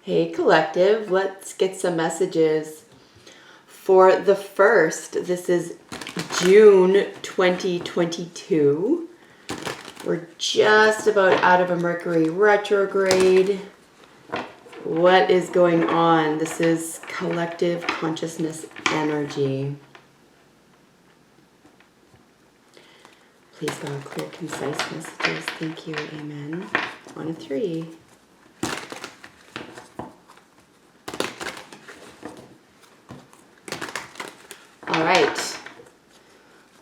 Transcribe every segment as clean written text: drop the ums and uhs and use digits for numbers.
Hey collective, let's get some messages for the first. This is June 2022. We're just about out of a Mercury retrograde. What is going on? This is collective consciousness energy. Please God, clear, concise messages. Thank you. Amen. 1 of 3. All right.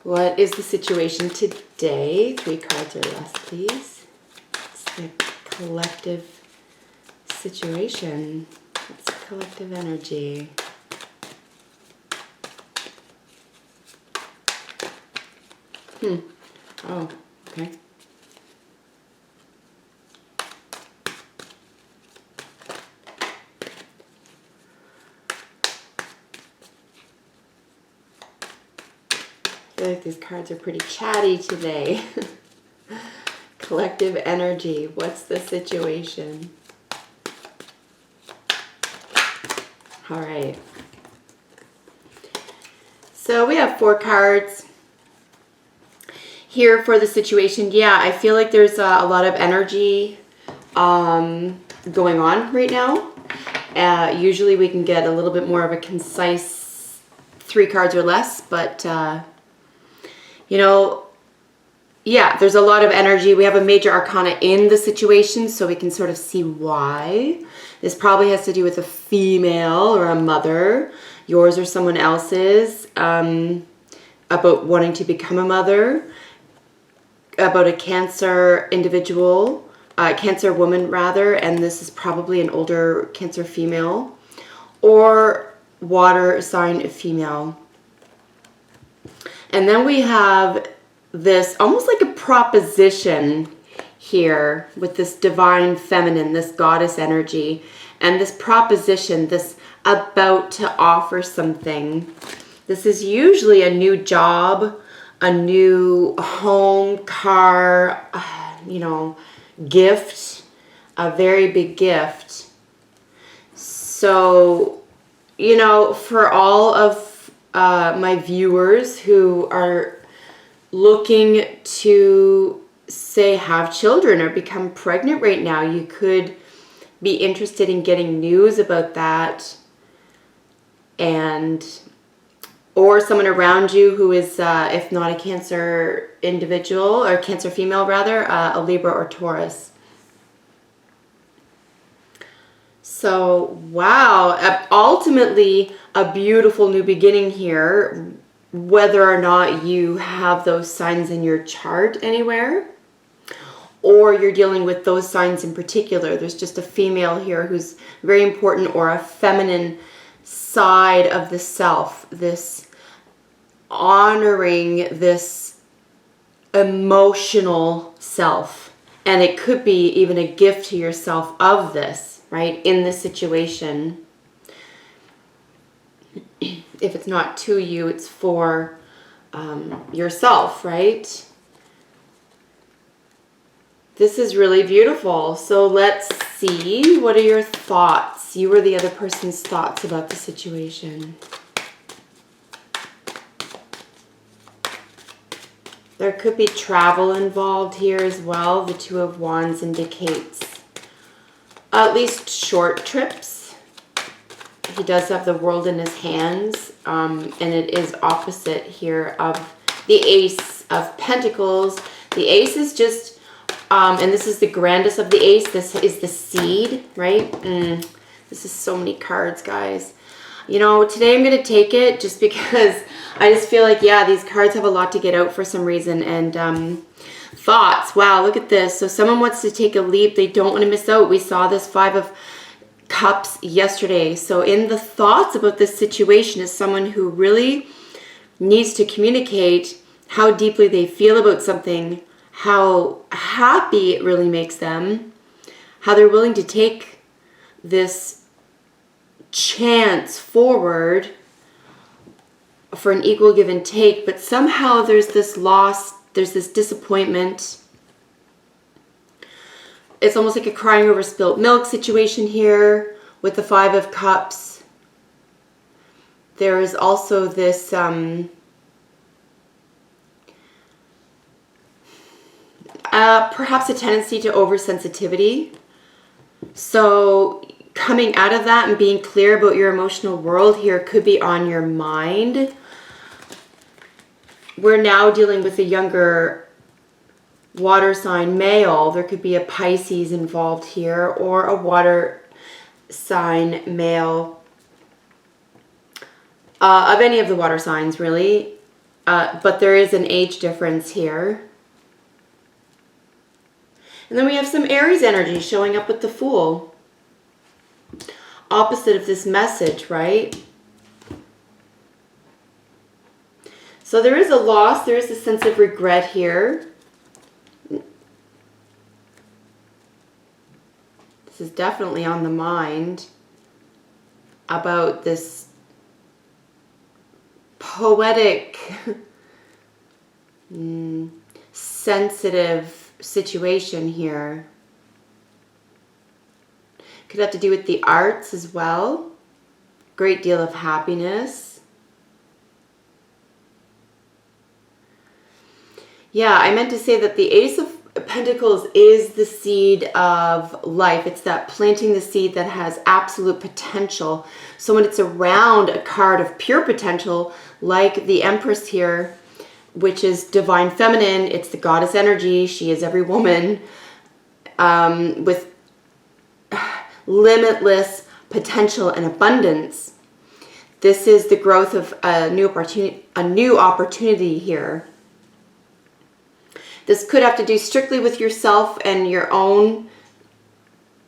What is the situation today? 3 cards or less, please. It's the collective situation. It's collective energy. Oh, okay. I feel like these cards are pretty chatty today. Collective energy. What's the situation? All right. So we have 4 cards here for the situation. Yeah, I feel like there's a lot of energy going on right now. Usually we can get a little bit more of a concise 3 cards or less, but you know, yeah, there's a lot of energy. We have a major arcana in the situation, so we can sort of see why. This probably has to do with a female or a mother, yours or someone else's, about wanting to become a mother, about a Cancer individual, Cancer woman rather, and this is probably an older Cancer female, or water sign female. And then we have this almost like a proposition here with this divine feminine, this goddess energy, and this proposition, this about to offer something. This is usually a new job, a new home, car, you know, gift, a very big gift. So, you know, for all of my viewers who are looking to, say, have children or become pregnant right now, you could be interested in getting news about that, and or someone around you who is, if not a Cancer individual, or Cancer female rather, a Libra or Taurus. So, wow, ultimately a beautiful new beginning here, whether or not you have those signs in your chart anywhere, or you're dealing with those signs in particular. There's just a female here who's very important, or a feminine side of the self, this honoring this emotional self. And it could be even a gift to yourself of this, right, in this situation. If it's not to you, it's for yourself, right? This is really beautiful. So let's see, what are your thoughts? You or the other person's thoughts about the situation. There could be travel involved here as well. The 2 of Wands indicates at least short trips. He does have the World in his hands, and it is opposite here of the Ace of Pentacles. The Ace is just, and this is the grandest of the Ace. This is the seed, right? This is so many cards, guys. You know, today I'm going to take it just because I just feel like, yeah, these cards have a lot to get out for some reason. And thoughts. Wow, look at this. So someone wants to take a leap. They don't want to miss out. We saw this 5 of Cups yesterday. So in the thoughts about this situation is someone who really needs to communicate how deeply they feel about something, how happy it really makes them, how they're willing to take this chance forward for an equal give and take, but somehow there's this loss, there's this disappointment. It's almost like a crying over spilt milk situation here, with the Five of Cups, there is also this perhaps a tendency to oversensitivity. So coming out of that and being clear about your emotional world here could be on your mind. We're now dealing with a younger water sign male. There could be a Pisces involved here, or a water sign male, of any of the water signs really, but there is an age difference here. And then we have some Aries energy showing up with the Fool. Opposite of this message, right? So there is a loss, there is a sense of regret here. This is definitely on the mind about this poetic, sensitive situation here. Could have to do with the arts as well. Great deal of happiness. Yeah, I meant to say that the Ace of Pentacles is the seed of life. It's that planting the seed that has absolute potential. So when it's around a card of pure potential, like the Empress here, which is divine feminine, it's the goddess energy. She is every woman with limitless potential and abundance. This is the growth of a new opportunity here. This could have to do strictly with yourself and your own,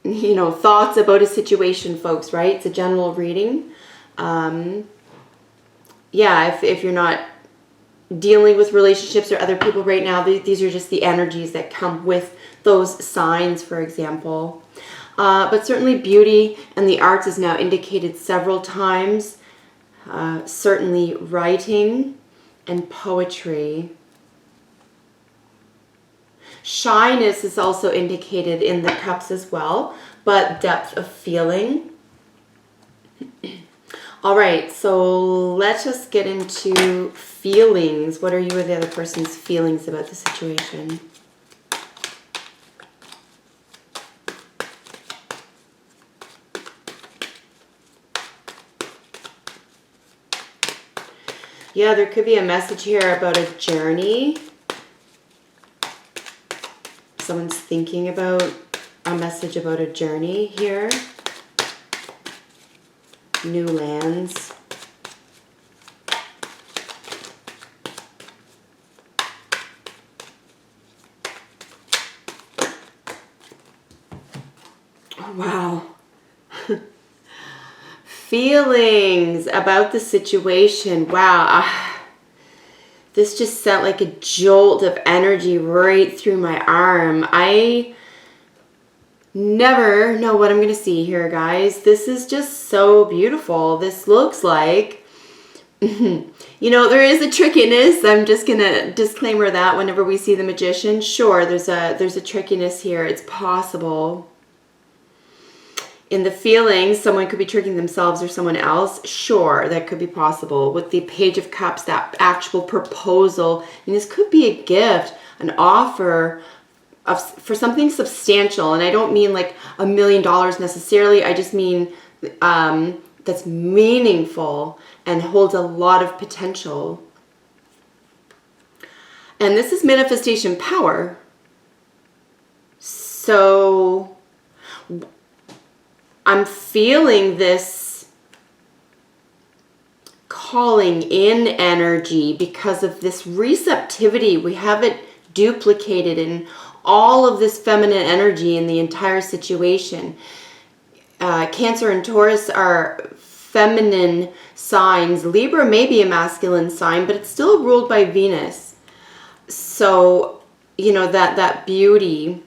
thoughts about a situation, folks, right? It's a general reading. Yeah, if you're not dealing with relationships or other people right now, these are just the energies that come with those signs, for example. But certainly beauty and the arts is now indicated several times. Certainly writing and poetry. Shyness is also indicated in the cups as well, but depth of feeling. All right, so let us get into feelings. What are you or the other person's feelings about the situation? Yeah, there could be a message here about a journey. Someone's thinking about a message about a journey here. New lands. Oh, wow. Feelings about the situation. Wow. This just sent like a jolt of energy right through my arm. I never know what I'm going to see here, guys. This is just so beautiful. This looks like, there is a trickiness. I'm just going to disclaimer that whenever we see the Magician. Sure, there's a trickiness here. It's possible. In the feelings, someone could be tricking themselves or someone else. Sure, that could be possible. With the Page of Cups, that actual proposal. And this could be a gift, an offer for something substantial. And I don't mean like $1 million necessarily. I just mean that's meaningful and holds a lot of potential. And this is manifestation power. So I'm feeling this calling in energy because of this receptivity. We have it duplicated in all of this feminine energy in the entire situation. Cancer and Taurus are feminine signs. Libra may be a masculine sign, but it's still ruled by Venus. So, that beauty,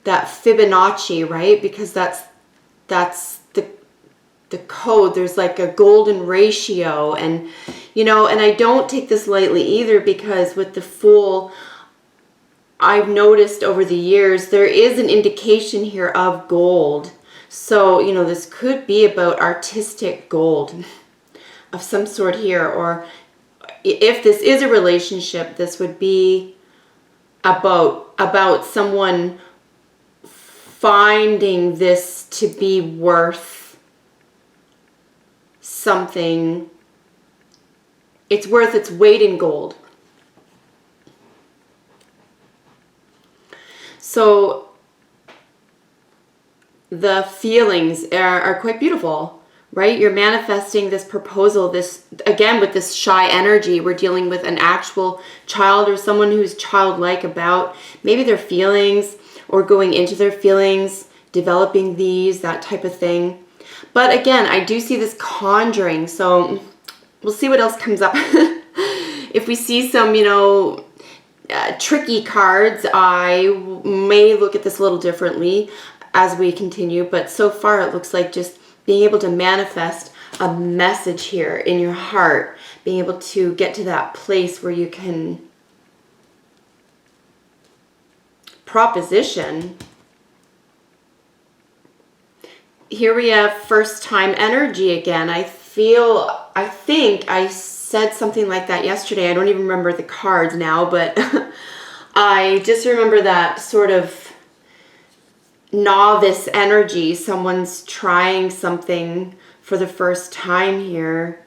that Fibonacci, right? Because that's the code. There's like a golden ratio, and and I don't take this lightly either, because with the Fool, I've noticed over the years there is an indication here of gold. So, you know, this could be about artistic gold of some sort here, or if this is a relationship, this would be about someone finding this to be worth something. It's worth its weight in gold. So the feelings are quite beautiful, right? You're manifesting this proposal, this, again, with this shy energy. We're dealing with an actual child or someone who's childlike about maybe their feelings or going into their feelings, developing these, that type of thing. But again, I do see this conjuring, so we'll see what else comes up. If we see some, you know, tricky cards, I may look at this a little differently as we continue, but so far it looks like just being able to manifest a message here in your heart, being able to get to that place where you can proposition. Here we have first time energy again. I think I said something like that yesterday. I don't even remember the cards now, but I just remember that sort of novice energy. Someone's trying something for the first time here.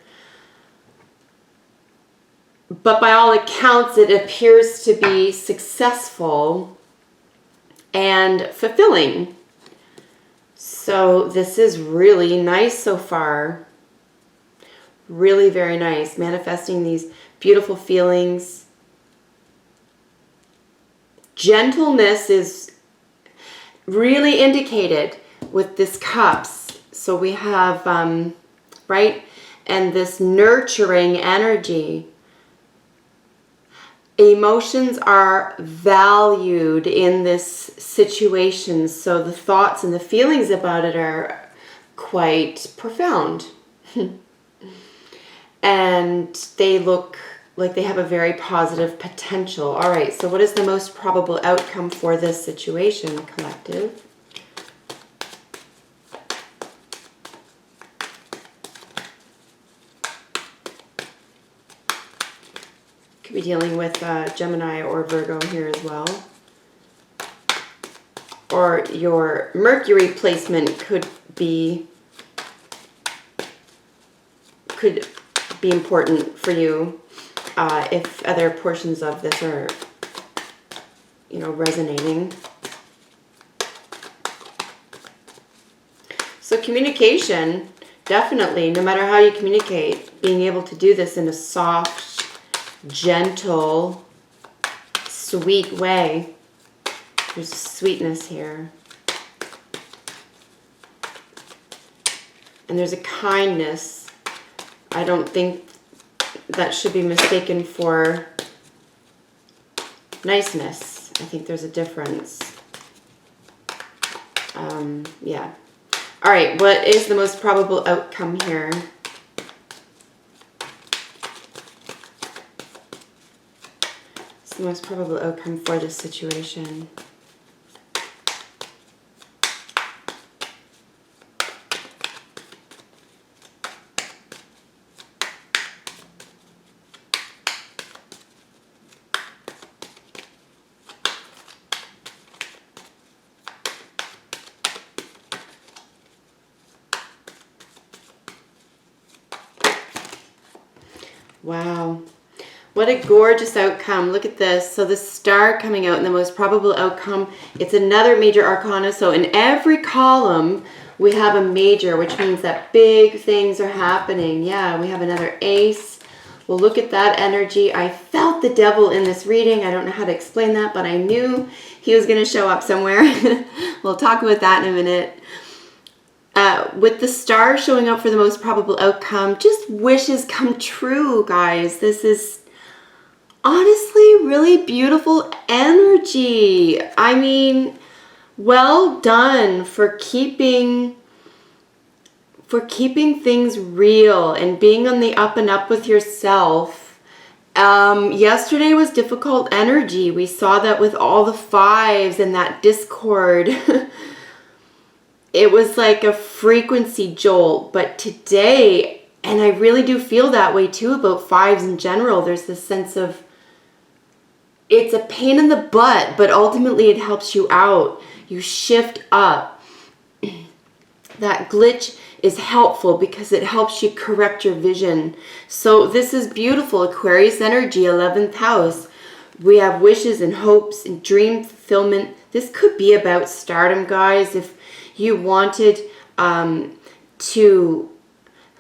But by all accounts, it appears to be successful and fulfilling. So this is really nice so far. Really very nice. Manifesting these beautiful feelings. Gentleness is really indicated with this cups. So we have, right? And this nurturing energy. Emotions are valued in this situation. So the thoughts and the feelings about it are quite profound. And they look like they have a very positive potential. All right, so what is the most probable outcome for this situation, collective? Could be dealing with Gemini or Virgo here as well. Or your Mercury placement could be important for you if other portions of this are, you know, resonating. So communication, definitely, no matter how you communicate, being able to do this in a soft, gentle, sweet way. There's sweetness here. And there's a kindness. I don't think that should be mistaken for niceness. I think there's a difference. Yeah. All right, what is the most probable outcome here? It's the most probable outcome for this situation. Wow. What a gorgeous outcome. Look at this. So the star coming out in the most probable outcome. It's another major arcana. So in every column, we have a major, which means that big things are happening. Yeah, we have another ace. Well, look at that energy. I felt the devil in this reading. I don't know how to explain that, but I knew he was going to show up somewhere. We'll talk about that in a minute. With the star showing up for the most probable outcome, just wishes come true, guys. This is honestly really beautiful energy. I mean, well done for keeping things real and being on the up and up with yourself. Yesterday was difficult energy. We saw that with all the fives and that discord. it was like a frequency jolt. But today, and I really do feel that way too about fives in general, there's this sense of, it's a pain in the butt, but ultimately it helps you out. You shift up. That glitch is helpful because it helps you correct your vision. So this is beautiful. Aquarius energy, 11th house. We have wishes and hopes and dream fulfillment. This could be about stardom, guys. If you wanted to,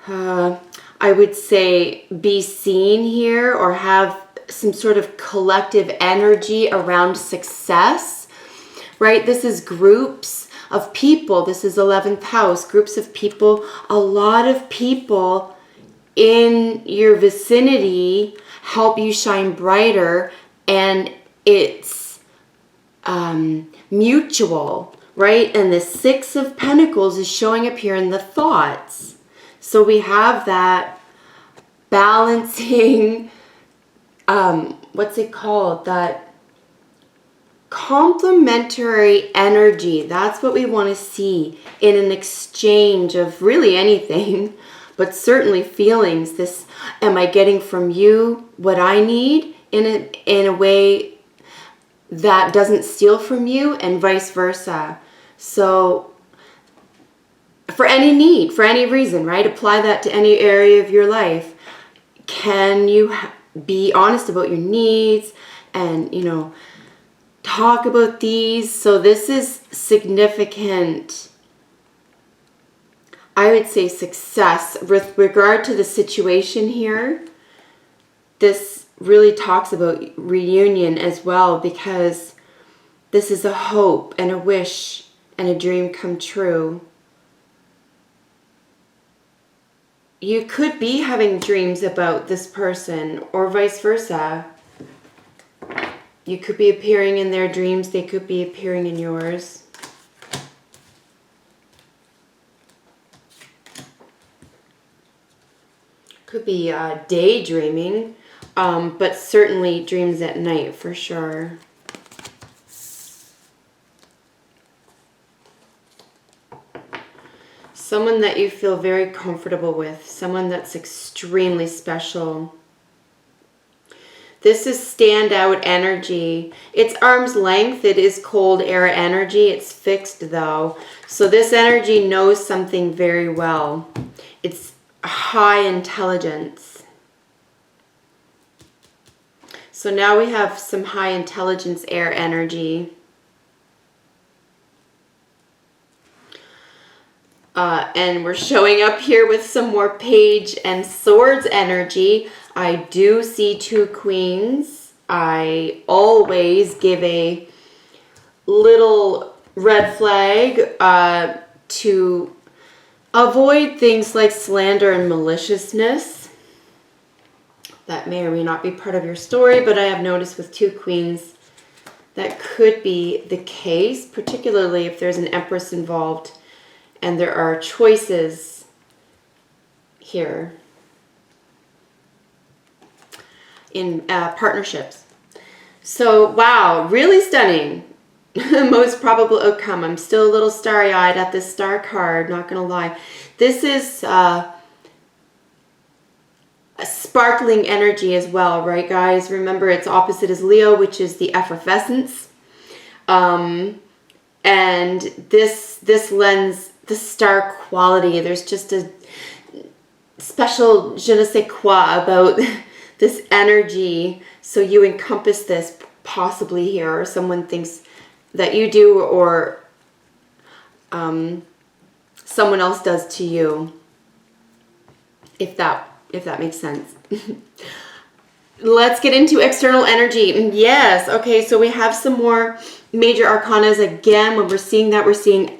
I would say, be seen here or have some sort of collective energy around success, right? This is groups of people. This is 11th house, groups of people. A lot of people in your vicinity help you shine brighter, and it's mutual, right? And the Six of Pentacles is showing up here in the thoughts. So we have that balancing, what's it called? That complementary energy. That's what we want to see in an exchange of really anything, but certainly feelings. This, am I getting from you what I need in a way that doesn't steal from you, and vice versa. So for any need, for any reason, right? Apply that to any area of your life. Can you be honest about your needs and, you know, talk about these? So this is significant, I would say, success with regard to the situation here. This really talks about reunion as well, because this is a hope and a wish and a dream come true. You could be having dreams about this person or vice versa. You could be appearing in their dreams. They could be appearing in yours. Could be daydreaming, but certainly dreams at night for sure. Someone that you feel very comfortable with. Someone that's extremely special. This is standout energy. It's arm's length. It is cold air energy. It's fixed though. So this energy knows something very well. It's high intelligence. So now we have some high intelligence air energy. And we're showing up here with some more Page and Swords energy. I do see two queens. I always give a little red flag to avoid things like slander and maliciousness. That may or may not be part of your story, but I have noticed with two queens that could be the case, particularly if there's an Empress involved and there are choices here in partnerships. So, wow, really stunning. Most probable outcome. I'm still a little starry-eyed at this star card, not gonna lie. This is a sparkling energy as well, right, guys? Remember, its opposite is Leo, which is the effervescence. And this lends the star quality. There's just a special je ne sais quoi about this energy. So you encompass this possibly here, or someone thinks that you do, or someone else does to you, if that makes sense. Let's get into external energy. Yes, okay, so we have some more major arcanas. Again, when we're seeing that, we're seeing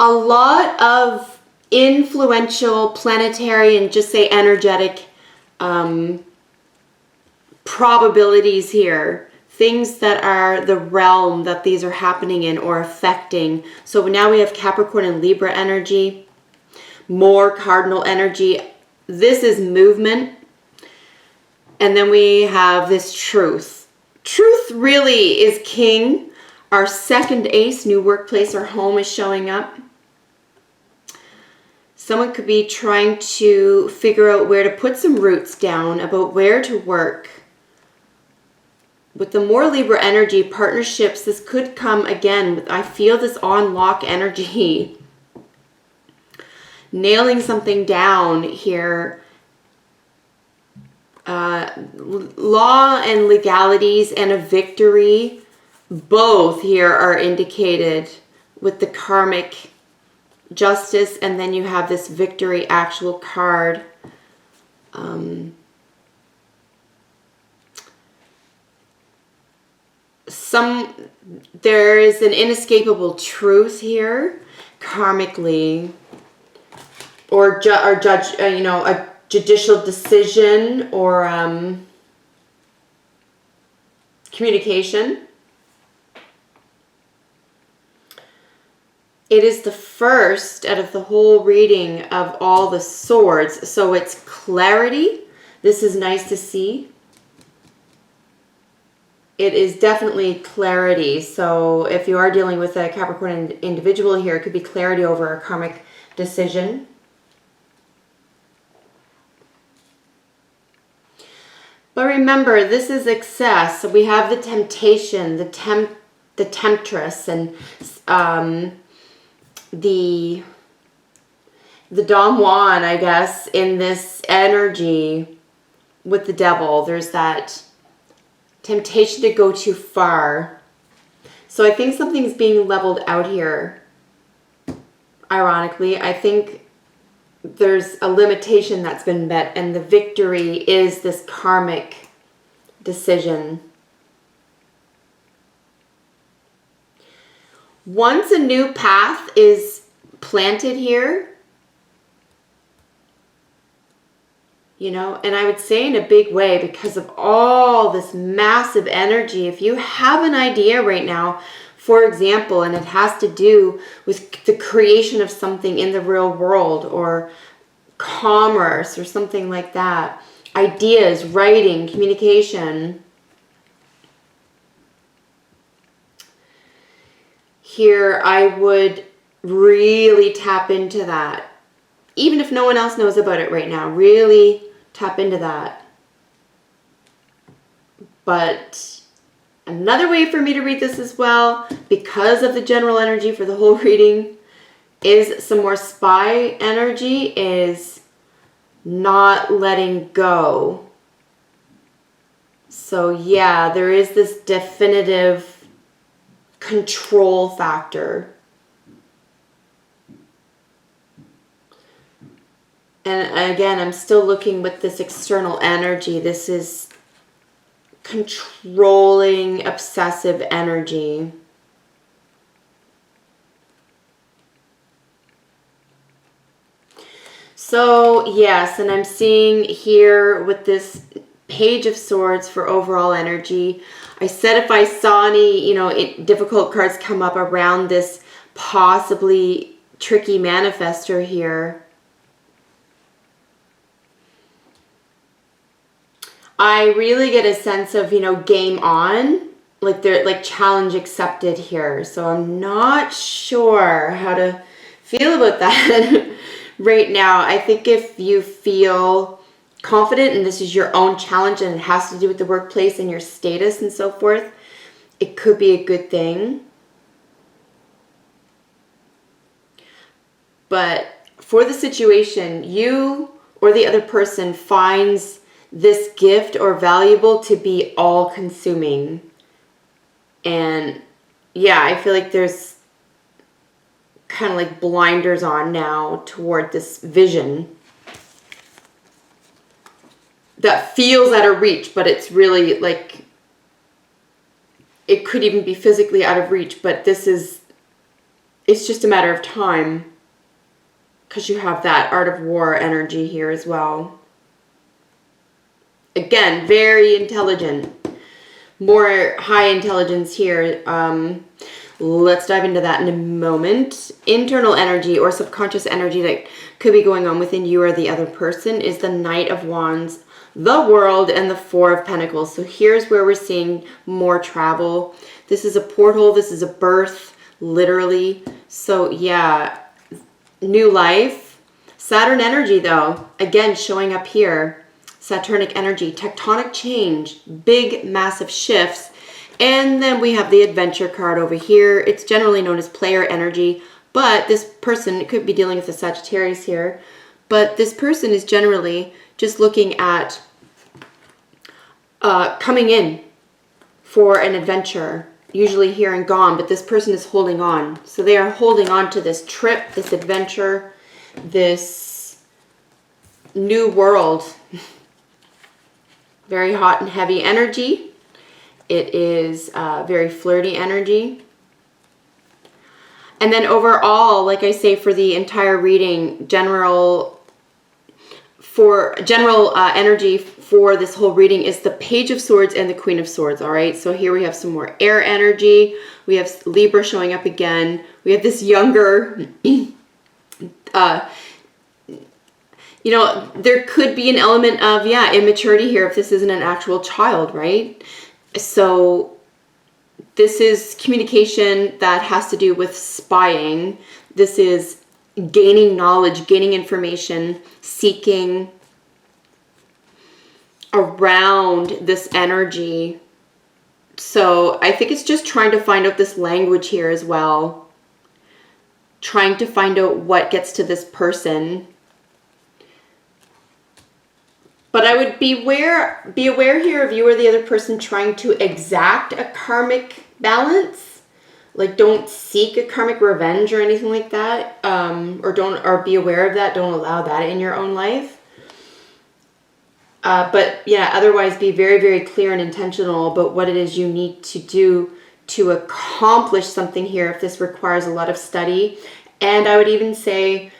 a lot of influential planetary and just say energetic probabilities here. Things that are the realm that these are happening in or affecting. So now we have Capricorn and Libra energy, more cardinal energy. This is movement. And then we have this truth. Truth really is king. Our second ace, new workplace or home, is showing up. Someone could be trying to figure out where to put some roots down about where to work. With the more Libra energy, partnerships, this could come again with, I feel this on lock energy. Nailing something down here. Law and legalities and a victory, both here are indicated with the karmic justice, and then you have this victory actual card. There is an inescapable truth here, karmically, or judge, you know, a judicial decision or communication. It is the first out of the whole reading of all the swords, so it's clarity. This is nice to see. It is definitely clarity. So if you are dealing with a Capricorn individual here, it could be clarity over a karmic decision. But remember, this is excess. So we have the temptation, the temptress, and the Don Juan, I guess, in this energy with the devil. There's that temptation to go too far. So I think something's being leveled out here. Ironically, I think there's a limitation that's been met, and the victory is this karmic decision. Once a new path is planted here, you know, and I would say in a big way because of all this massive energy, if you have an idea right now, for example, and it has to do with the creation of something in the real world or commerce or something like that, ideas, writing, communication, here I would really tap into that. Even if no one else knows about it right now, really tap into that. But another way for me to read this as well, because of the general energy for the whole reading, is some more spy energy, is not letting go. So yeah, there is this definitive control factor. And again, I'm still looking with this external energy. This is controlling, obsessive energy. So yes, and I'm seeing here with this Page of Swords for overall energy. I said if I saw any, you know, difficult cards come up around this possibly tricky manifestor here, I really get a sense of, you know, game on, like they're like challenge accepted here. So I'm not sure how to feel about that right now. I think if you feel confident and this is your own challenge and it has to do with the workplace and your status and so forth, it could be a good thing. But for the situation, you or the other person finds this gift or valuable to be all-consuming. And yeah, I feel like there's kind of like blinders on now toward this vision that feels out of reach, but it's really like, it could even be physically out of reach, but this is, it's just a matter of time because you have that Art of War energy here as well. Again, very intelligent, more high intelligence here. Let's dive into that in a moment. Internal energy or subconscious energy that could be going on within you or the other person is the Knight of Wands, the World, and the Four of Pentacles. So here's where we're seeing more travel. This is a portal. This is a birth, literally. So yeah, new life, Saturn energy, though, again, showing up here. Saturnic energy, tectonic change, big, massive shifts. And then we have the adventure card over here. It's generally known as player energy, but this person, it could be dealing with the Sagittarius here, but this person is generally just looking at coming in for an adventure, usually here and gone, but this person is holding on. So they are holding on to this trip, this adventure, this new world. Very hot and heavy energy. It is very flirty energy. And then overall, like I say, for the entire reading, general energy for this whole reading is the Page of Swords and the Queen of Swords, all right? So here we have some more air energy. We have Libra showing up again. We have this younger, you know, there could be an element of, yeah, immaturity here if this isn't an actual child, right? So this is communication that has to do with spying. This is gaining knowledge, gaining information, seeking around this energy. So I think it's just trying to find out this language here as well. Trying to find out what gets to this person. But I would be aware here of you or the other person trying to exact a karmic balance. Like, don't seek a karmic revenge or anything like that. Or be aware of that. Don't allow that in your own life. But yeah, otherwise be very, very clear and intentional about what it is you need to do to accomplish something here if this requires a lot of study. And I would even say,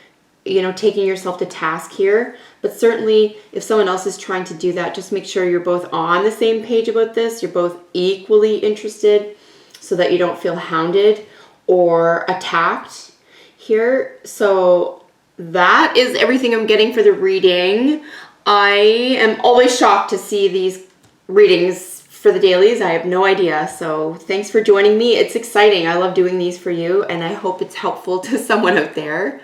you know, taking yourself to task here. But certainly if someone else is trying to do that, just make sure you're both on the same page about this. You're both equally interested so that you don't feel hounded or attacked here. So that is everything I'm getting for the reading. I am always shocked to see these readings for the dailies. I have no idea. So thanks for joining me. It's exciting. I love doing these for you, and I hope it's helpful to someone out there.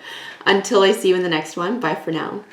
Until I see you in the next one, bye for now.